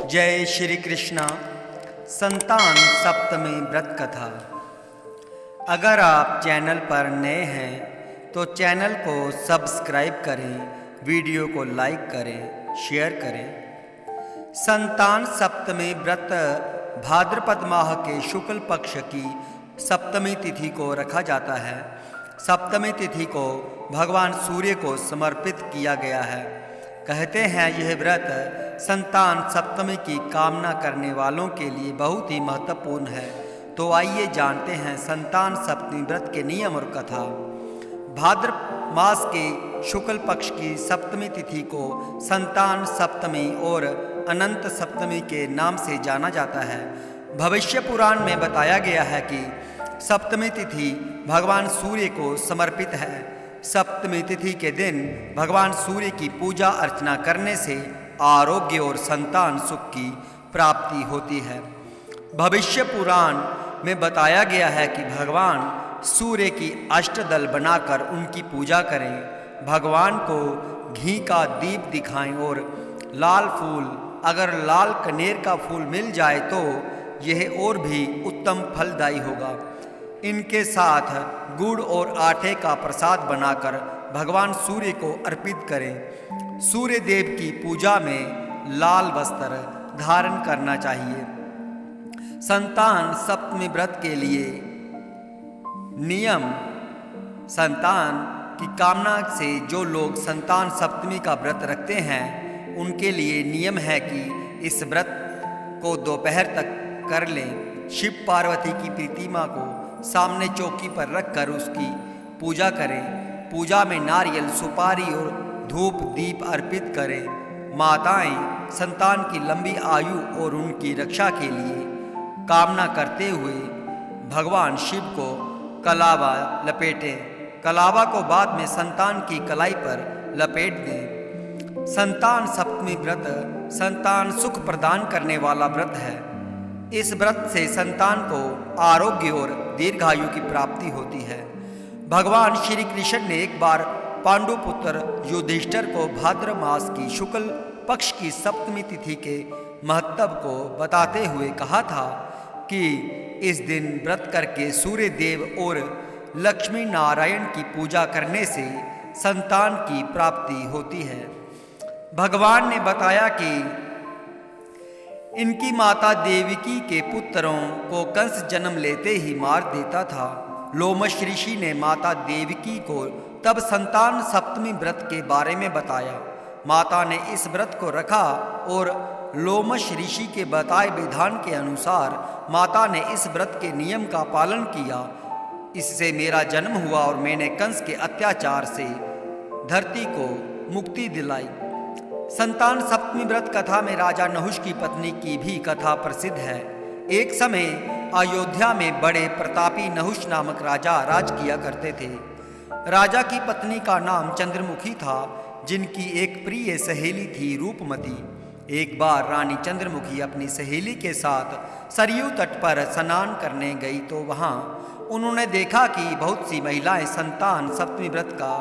जय श्री कृष्णा। संतान सप्तमी व्रत कथा। अगर आप चैनल पर नए हैं तो चैनल को सब्सक्राइब करें, वीडियो को लाइक करें, शेयर करें। संतान सप्तमी व्रत भाद्रपद माह के शुक्ल पक्ष की सप्तमी तिथि को रखा जाता है। सप्तमी तिथि को भगवान सूर्य को समर्पित किया गया है। कहते हैं यह व्रत संतान सप्तमी की कामना करने वालों के लिए बहुत ही महत्वपूर्ण है। तो आइए जानते हैं संतान सप्तमी व्रत के नियम और कथा। भाद्र मास के शुक्ल पक्ष की सप्तमी तिथि को संतान सप्तमी और अनंत सप्तमी के नाम से जाना जाता है। भविष्य पुराण में बताया गया है कि सप्तमी तिथि भगवान सूर्य को समर्पित है। सप्तमी तिथि के दिन भगवान सूर्य की पूजा अर्चना करने से आरोग्य और संतान सुख की प्राप्ति होती है। भविष्य पुराण में बताया गया है कि भगवान सूर्य की अष्टदल बनाकर उनकी पूजा करें, भगवान को घी का दीप दिखाएं और लाल फूल, अगर लाल कनेर का फूल मिल जाए तो यह और भी उत्तम फलदायी होगा। इनके साथ गुड़ और आटे का प्रसाद बनाकर भगवान सूर्य को अर्पित करें। सूर्य देव की पूजा में लाल वस्त्र धारण करना चाहिए। संतान सप्तमी व्रत के लिए नियम। संतान की कामना से जो लोग संतान सप्तमी का व्रत रखते हैं उनके लिए नियम है कि इस व्रत को दोपहर तक कर लें। शिव पार्वती की प्रतिमा को सामने चौकी पर रखकर उसकी पूजा करें। पूजा में नारियल, सुपारी और धूप दीप अर्पित करें। माताएं संतान की लंबी आयु और उनकी रक्षा के लिए कामना करते हुए भगवान शिव को कलावा लपेटें। कलावा को बाद में संतान की कलाई पर लपेट दें। संतान सप्तमी व्रत संतान सुख प्रदान करने वाला व्रत है। इस व्रत से संतान को आरोग्य और दीर्घायु की प्राप्ति होती है। भगवान श्री कृष्ण ने एक बार पांडुपुत्र युधिष्ठिर को भाद्र मास की शुक्ल पक्ष की सप्तमी तिथि के महत्व को बताते हुए कहा था कि इस दिन व्रत करके सूर्य देव और लक्ष्मी नारायण की पूजा करने से संतान की प्राप्ति होती है। भगवान ने बताया कि इनकी माता देवकी के पुत्रों को कंस जन्म लेते ही मार देता था। लोमश ऋषि ने माता देवकी को तब संतान सप्तमी व्रत के बारे में बताया। माता ने इस व्रत को रखा और लोमश ऋषि के बताए विधान के अनुसार माता ने इस व्रत के नियम का पालन किया। इससे मेरा जन्म हुआ और मैंने कंस के अत्याचार से धरती को मुक्ति दिलाई। संतान सप्तमी व्रत कथा में राजा नहुष की पत्नी की भी कथा प्रसिद्ध है। एक समय अयोध्या में बड़े प्रतापी नहुष नामक राजा राज किया करते थे। राजा की पत्नी का नाम चंद्रमुखी था, जिनकी एक प्रिय सहेली थी रूपमती। एक बार रानी चंद्रमुखी अपनी सहेली के साथ सरयू तट पर स्नान करने गई तो वहां उन्होंने देखा कि बहुत सी महिलाएं संतान सप्तमी व्रत का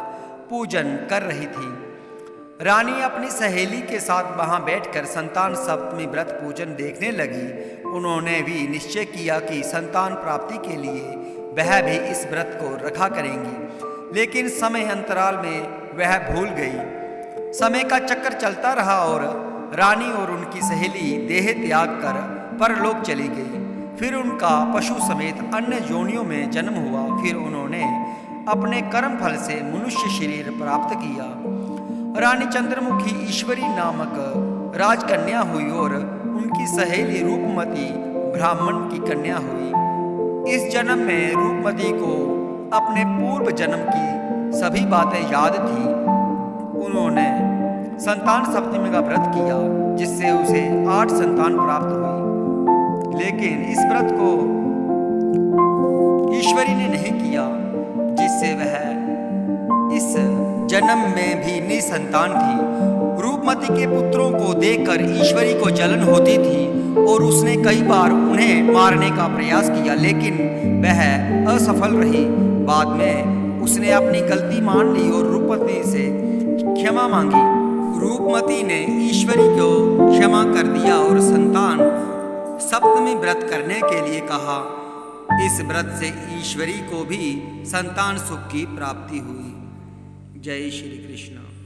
पूजन कर रही थीं। रानी अपनी सहेली के साथ वहां बैठकर संतान सप्तमी व्रत पूजन देखने लगी। उन्होंने भी निश्चय किया कि संतान प्राप्ति के लिए वह भी इस व्रत को रखा करेंगी, लेकिन समय अंतराल में वह भूल गई। समय का चक्कर चलता रहा और रानी और उनकी सहेली देह त्याग कर परलोक चली गई। फिर उनका पशु समेत अन्य योनियों में जन्म हुआ। फिर उन्होंने अपने कर्म फल से मनुष्य शरीर प्राप्त किया। रानी चंद्रमुखी ईश्वरी नामक राजकन्या हुई और उनकी सहेली रूपमती ब्राह्मण की कन्या हुई। इस जन्म में रूपमती को अपने पूर्व जन्म की सभी बातें याद थी। उन्होंने संतान सप्तमी का व्रत किया, जिससे उसे 8 संतान प्राप्त हुई। लेकिन इस व्रत को ईश्वरी ने नहीं किया, जिससे वह इस जन्म में भी निसंतान थी। रूपमती के पुत्रों को देखकर ईश्वरी को जलन होती थी और उसने कई बार उन्हें मारने का प्रयास किया, लेकिन वह असफल रही। बाद में उसने अपनी गलती मान ली और रूपमती से क्षमा मांगी। रूपमती ने ईश्वरी को क्षमा कर दिया और संतान सप्तमी व्रत करने के लिए कहा। इस व्रत से ईश्वरी को भी संतान सुख की प्राप्ति हुई। जय श्री कृष्ण।